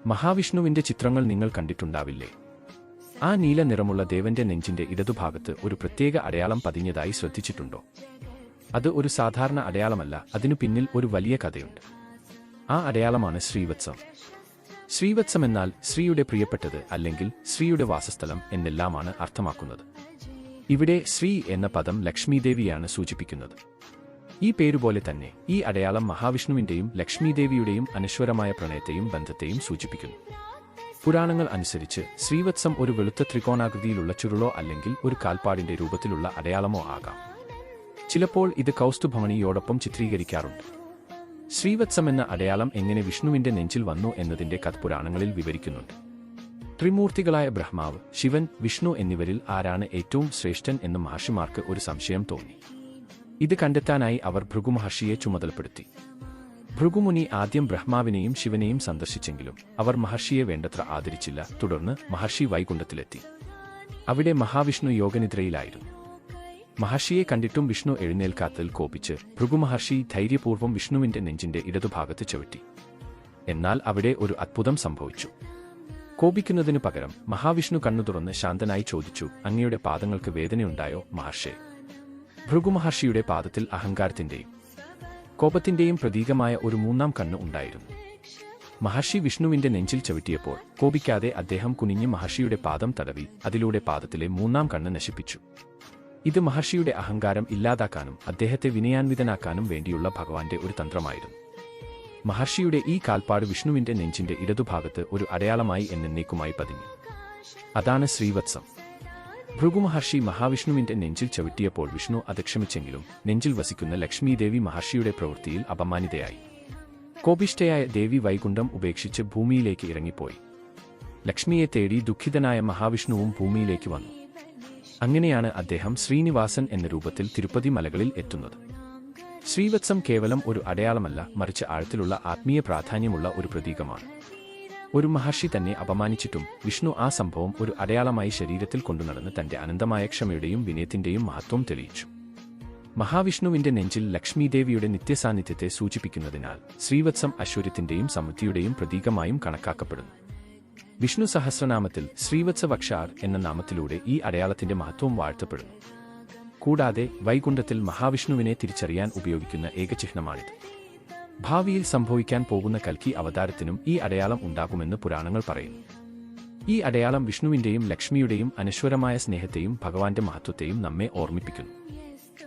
മഹാവിഷ്ണുവിന്റെ ചിത്രങ്ങൾ നിങ്ങൾ കണ്ടിട്ടുണ്ടാവില്ലേ? ആ നീല നിറമുള്ള ദേവന്റെ നെഞ്ചിന്റെ ഇടതുഭാഗത്ത് ഒരു പ്രത്യേക അടയാളം പതിഞ്ഞതായി ശ്രദ്ധിച്ചിട്ടുണ്ടോ? അത് ഒരു സാധാരണ അടയാളമല്ല, അതിനു പിന്നിൽ ഒരു വലിയ കഥയുണ്ട്. ആ അടയാളമാണ് ശ്രീവത്സം. ശ്രീവത്സം എന്നാൽ ശ്രീയുടെ പ്രിയപ്പെട്ടത് അല്ലെങ്കിൽ ശ്രീയുടെ വാസസ്ഥലം എന്നെല്ലാമാണ് അർത്ഥമാക്കുന്നത്. ഇവിടെ ശ്രീ എന്ന പദം ലക്ഷ്മീദേവിയാണ് സൂചിപ്പിക്കുന്നത്. ഈ പേരുപോലെ തന്നെ ഈ അടയാളം മഹാവിഷ്ണുവിന്റെയും ലക്ഷ്മീദേവിയുടെയും അനശ്വരമായ പ്രണയത്തെയും ബന്ധത്തെയും സൂചിപ്പിക്കുന്നു. പുരാണങ്ങൾ അനുസരിച്ച് ശ്രീവത്സം ഒരു വെളുത്ത ത്രികോണാകൃതിയിലുള്ള ചുരുളോ അല്ലെങ്കിൽ ഒരു കാൽപ്പാടിന്റെ രൂപത്തിലുള്ള അടയാളമോ ആകാം. ചിലപ്പോൾ ഇത് കൗസ്തുഭമണിയോടൊപ്പം ചിത്രീകരിക്കാറുണ്ട്. ശ്രീവത്സം എന്ന അടയാളം എങ്ങനെ വിഷ്ണുവിന്റെ നെഞ്ചിൽ വന്നു എന്നതിന്റെ കഥ പുരാണങ്ങളിൽ വിവരിക്കുന്നുണ്ട്. ത്രിമൂർത്തികളായ ബ്രഹ്മാവ്, ശിവൻ, വിഷ്ണു എന്നിവരിൽ ആരാണ് ഏറ്റവും ശ്രേഷ്ഠൻ എന്ന് മഹർഷിമാർക്ക് ഒരു സംശയം തോന്നി. ഇത് കണ്ടെത്താനായി അവർ ഭൃഗു മഹർഷിയെ ചുമതലപ്പെടുത്തി. ഭൃഗുമുനി ആദ്യം ബ്രഹ്മാവിനെയും ശിവനെയും സന്ദർശിച്ചെങ്കിലും അവർ മഹർഷിയെ വേണ്ടത്ര ആദരിച്ചില്ല. തുടർന്ന് മഹർഷി വൈകുണ്ഠത്തിലെത്തി. അവിടെ മഹാവിഷ്ണു യോഗനിദ്രയിലായിരുന്നു. മഹർഷിയെ കണ്ടിട്ടും വിഷ്ണു എഴുന്നേൽക്കാത്തതിൽ കോപിച്ച് ഭൃഗുമഹർഷി ധൈര്യപൂർവ്വം വിഷ്ണുവിന്റെ നെഞ്ചിന്റെ ഇടതുഭാഗത്ത് ചവിട്ടി. എന്നാൽ അവിടെ ഒരു അത്ഭുതം സംഭവിച്ചു. കോപിക്കുന്നതിനു പകരം മഹാവിഷ്ണു കണ്ണു തുറന്ന് ശാന്തനായി ചോദിച്ചു, അങ്ങയുടെ പാദങ്ങൾക്ക് വേദനയുണ്ടായോ മഹർഷേ? ഭൃഗുമഹർഷിയുടെ പാദത്തിൽ അഹങ്കാരത്തിന്റെയും കോപത്തിന്റെയും പ്രതീകമായ ഒരു മൂന്നാം കണ്ണ് ഉണ്ടായിരുന്നു. മഹർഷി വിഷ്ണുവിന്റെ നെഞ്ചിൽ ചവിട്ടിയപ്പോൾ കോപിക്കാതെ അദ്ദേഹം കുനിഞ്ഞ് മഹർഷിയുടെ പാദം തടവി അതിലൂടെ പാദത്തിലെ മൂന്നാം കണ്ണ് നശിപ്പിച്ചു. ഇത് മഹർഷിയുടെ അഹങ്കാരം ഇല്ലാതാക്കാനും അദ്ദേഹത്തെ വിനയാൻവിതനാക്കാനും വേണ്ടിയുള്ള ഭഗവാന്റെ ഒരു തന്ത്രമായിരുന്നു. മഹർഷിയുടെ ഈ കാൽപ്പാട് വിഷ്ണുവിന്റെ നെഞ്ചിന്റെ ഇടതുഭാഗത്ത് ഒരു അടയാളമായി എന്നേക്കുമായി പതിഞ്ഞു. അതാണ് ശ്രീവത്സം. ഭൃഗുമഹർഷി മഹാവിഷ്ണുവിന്റെ നെഞ്ചിൽ ചവിട്ടിയപ്പോൾ വിഷ്ണു അത് ക്ഷമിച്ചെങ്കിലും നെഞ്ചിൽ വസിക്കുന്ന ലക്ഷ്മീദേവി മഹർഷിയുടെ പ്രവൃത്തിയിൽ അപമാനിതയായി. കോപിഷ്ഠയായ ദേവി വൈകുണ്ഠം ഉപേക്ഷിച്ച് ഭൂമിയിലേക്ക് ഇറങ്ങിപ്പോയി. ലക്ഷ്മിയെ തേടി ദുഃഖിതനായ മഹാവിഷ്ണുവും ഭൂമിയിലേക്ക് വന്നു. അങ്ങനെയാണ് അദ്ദേഹം ശ്രീനിവാസൻ എന്ന രൂപത്തിൽ തിരുപ്പതി മലകളിൽ എത്തുന്നത്. ശ്രീവത്സം കേവലം ഒരു അടയാളമല്ല, മറിച്ച് ആഴത്തിലുള്ള ആത്മീയ പ്രാധാന്യമുള്ള ഒരു പ്രതീകമാണ്. ഒരു മഹർഷി തന്നെ അപമാനിച്ചിട്ടും വിഷ്ണു ആ സംഭവം ഒരു അടയാളമായി ശരീരത്തിൽ കൊണ്ടുനടന്ന് തന്റെ അനന്തമായ ക്ഷമയുടെയും വിനയത്തിന്റെയും മഹത്വം തെളിയിച്ചു. മഹാവിഷ്ണുവിന്റെ നെഞ്ചിൽ ലക്ഷ്മീദേവിയുടെ നിത്യസാന്നിധ്യത്തെ സൂചിപ്പിക്കുന്നതിനാൽ ശ്രീവത്സം ഐശ്വര്യത്തിന്റെയും സമൃദ്ധിയുടെയും പ്രതീകമായും കണക്കാക്കപ്പെടുന്നു. വിഷ്ണു സഹസ്രനാമത്തിൽ ശ്രീവത്സവക്ഷാർ എന്ന നാമത്തിലൂടെ ഈ അടയാളത്തിന്റെ മഹത്വം വാഴ്ത്തപ്പെടുന്നു. കൂടാതെ വൈകുണ്ഠത്തിൽ മഹാവിഷ്ണുവിനെ തിരിച്ചറിയാൻ ഉപയോഗിക്കുന്ന ഏകചിഹ്നമാണിത്. ഭാവിയിൽ സംഭവിക്കാൻ പോകുന്ന കൽക്കി അവതാരത്തിനും ഈ അടയാളം ഉണ്ടാകുമെന്ന് പുരാണങ്ങൾ പറയുന്നു. ഈ അടയാളം വിഷ്ണുവിന്റെയും ലക്ഷ്മിയുടെയും അനശ്വരമായ സ്നേഹത്തെയും ഭഗവാന്റെ മഹത്വത്തെയും നമ്മെ ഓർമ്മിപ്പിക്കുന്നു.